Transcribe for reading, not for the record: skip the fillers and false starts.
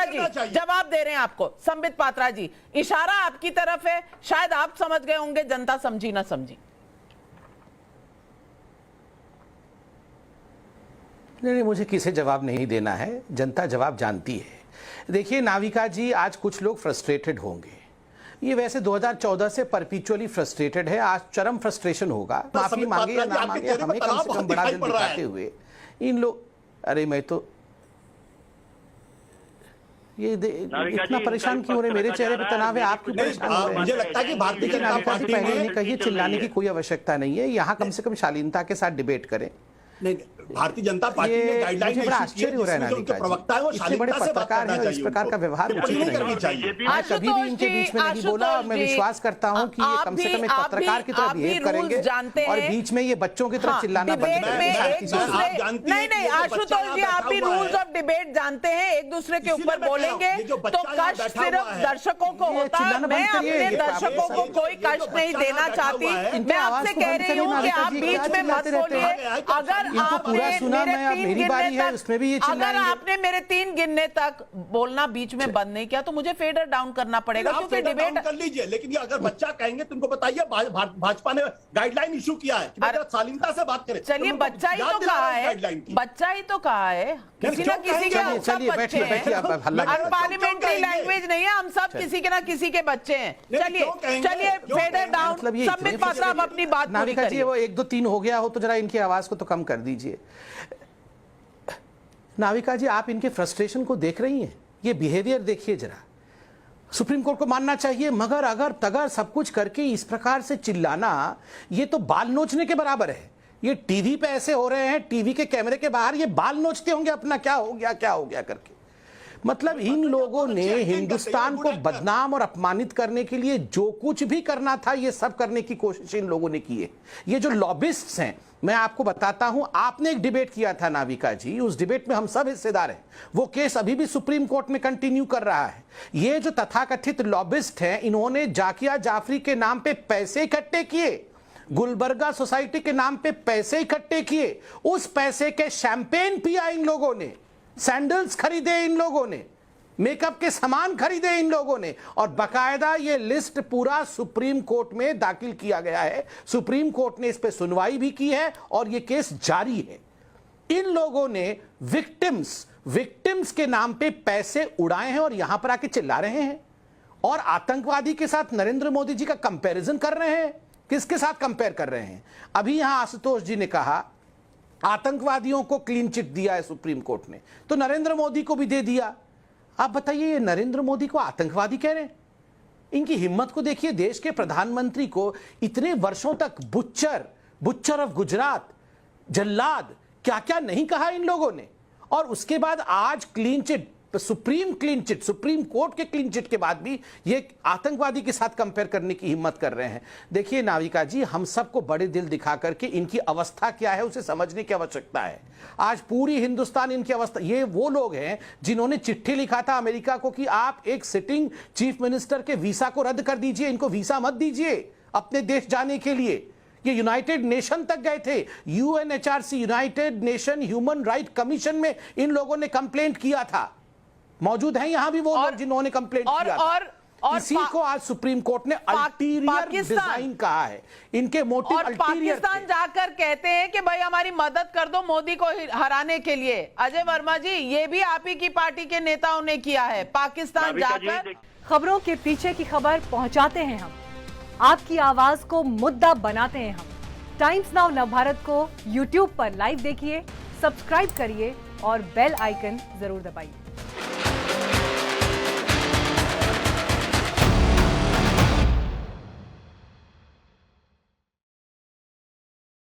पात्रा जी जवाब दे रहे हैं आपको। संबित पात्रा जी, इशारा आपकी तरफ है, शायद आप समझ गए होंगे, जनता समझी ना समझी। नहीं, मुझे किसे जवाब नहीं देना है, जनता जवाब जानती है। देखिए नाविका जी, आज कुछ लोग फ्रस्ट्रेटेड होंगे, ये वैसे 2014 से परपिचुअली फ्रस्ट्रेटेड है, आज चरम फ्रस्ट्रेशन होगा। माफी मांगे या ना मांगे, हमें कम से कम बड़ा दिल दिखाते हुए इन लोग, अरे मैं तो ये इतना परेशान क्यों हो रहे? मेरे चेहरे पे तनाव है, आप क्यों परेशान हो रहे हैं? मुझे लगता है कि भारतीय जनता पार्टी पहले नहीं कहिए, चिल्लाने की कोई आवश्यकता नहीं है, यहाँ कम से कम शालीनता के साथ डिबेट करें। नहीं, भारतीय जनता पार्टी ने गाइडलाइन बड़ा आश्चर्य हो रहा है नाविका जी, इतने बड़े पत्रकार हैं, इस प्रकार का व्यवहार उचित नहीं चाहिए। मैं कभी भी इनके बीच में नहीं बोला, और मैं विश्वास करता हूं कि ये कम से कम एक पत्रकार की तरह बिहेव करेंगे, और बीच में ये बच्चों की तरह चिल्लाना बंद करें। नहीं, आशुतोष जी, आप भी रूल्स ऑफ डिबेट जानते हैं, एक दूसरे के ऊपर बोलेंगे तो कष्ट सिर्फ दर्शकों को होता है। मैं अपने दर्शकों को कोई कष्ट नहीं देना चाहती, मैं आपसे कह रही हूँ कि आप बीच में मत बोलिए। अगर अगर आपने मेरे 3 गिनने तक बोलना बीच में बंद नहीं किया तो मुझे फेडर डाउन करना पड़ेगा, क्योंकि डिबेट कर लीजिए। लेकिन अगर बच्चा कहेंगे तुमको बताइए, भाजपा ने गाइडलाइन इशू किया है कि शालीनता से बात करें। चलिए, बच्चा ही तो कहा है, बच्चा ही तो कहा है, किसी ना किसी के सब बच्चे हैं, पार्लियामेंट्री लैंग्वेज नहीं है, हम सब किसी के ना किसी के बच्चे हैं। चलिए फेडर डाउन। संबित पात्रा, आप अपनी बात पूरी करिए। वो 1 2 3 हो गया हो तो जरा इनकी आवाज को तो कम कर दीजिए। नाविका जी, आप इनके फ्रस्ट्रेशन को देख रही हैं, ये बिहेवियर देखिए जरा। सुप्रीम कोर्ट को मानना चाहिए, मगर अगर तगर सब कुछ करके इस प्रकार से चिल्लाना, ये तो बाल नोचने के बराबर है। ये टीवी पे ऐसे हो रहे हैं, टीवी के कैमरे के बाहर ये बाल नोचते होंगे अपना, क्या हो गया करके। मतलब इन लोगों ने हिंदुस्तान को बदनाम और अपमानित करने के लिए जो कुछ भी करना था, ये सब करने की कोशिश इन लोगों ने की है। ये जो लॉबिस्ट्स हैं, मैं आपको बताता हूं, आपने एक डिबेट किया था नाविका जी, उस डिबेट में हम सब हिस्सेदार हैं। वो केस अभी भी सुप्रीम कोर्ट में कंटिन्यू कर रहा है। ये जो तथाकथित लॉबिस्ट हैं, इन्होंने जाकिया जाफरी के नाम पे पैसे इकट्ठे किए, गुलबर्गा सोसाइटी के नाम पे पैसे इकट्ठे किए, उस पैसे के शैंपेन पिया इन लोगों ने, सैंडल्स खरीदे इन लोगों ने, मेकअप के सामान खरीदे इन लोगों ने, और बकायदा ये लिस्ट पूरा सुप्रीम कोर्ट में दाखिल किया गया है। सुप्रीम कोर्ट ने इस पे सुनवाई भी की है और ये केस जारी है। इन लोगों ने विक्टिम्स के नाम पे पैसे उड़ाए हैं और यहां पर आके चिल्ला रहे हैं, और आतंकवादी के साथ नरेंद्र मोदी जी का कंपैरिजन कर रहे हैं। किसके साथ कंपेयर कर रहे हैं? अभी यहां आशुतोष जी ने कहा आतंकवादियों को क्लीन चिट दिया है सुप्रीम कोर्ट ने, तो नरेंद्र मोदी को भी दे दिया। आप बताइए, ये नरेंद्र मोदी को आतंकवादी कह रहे हैं? इनकी हिम्मत को देखिए। देश के प्रधानमंत्री को इतने वर्षों तक बुच्चर ऑफ गुजरात, जल्लाद, क्या क्या नहीं कहा इन लोगों ने, और उसके बाद आज क्लीन चिट, सुप्रीम कोर्ट के क्लीन चिट के बाद भी ये आतंकवादी के साथ कंपेयर करने की हिम्मत कर रहे हैं। देखिए नाविका जी, हम सबको बड़े दिल दिखा करके इनकी अवस्था क्या है उसे समझने की आवश्यकता है। आज पूरी हिंदुस्तान इनकी अवस्था, ये वो लोग हैं जिन्होंने चिट्ठी लिखा था अमेरिका को कि आप एक सिटिंग चीफ मिनिस्टर के वीसा को रद्द कर दीजिए, इनको वीसा मत दीजिए अपने देश जाने के लिए। ये यूनाइटेड नेशन तक गए थे, UNHRC, United nation human right commission में इन लोगों ने कंप्लेंट किया था। मौजूद हैं यहां भी वो लोग जिन्होंने कंप्लेंट किया था। और इसी को आज सुप्रीम कोर्ट ने अल्टीरियर डिजाइन कहा है। इनके मोटिव अल्टीरियर। पाकिस्तान जाकर कहते हैं कि भाई हमारी मदद कर दो मोदी को हराने के लिए। अजय वर्मा जी, ये भी आप ही की पार्टी के नेताओं ने किया है, पाकिस्तान जाकर। खबरों के पीछे की खबर पहुंचाते हैं हम, आपकी आवाज को मुद्दा बनाते हैं हम। टाइम्स नाउ नवभारत को YouTube पर लाइव देखिए, सब्सक्राइब करिए और बेल आइकन जरूर दबाइए।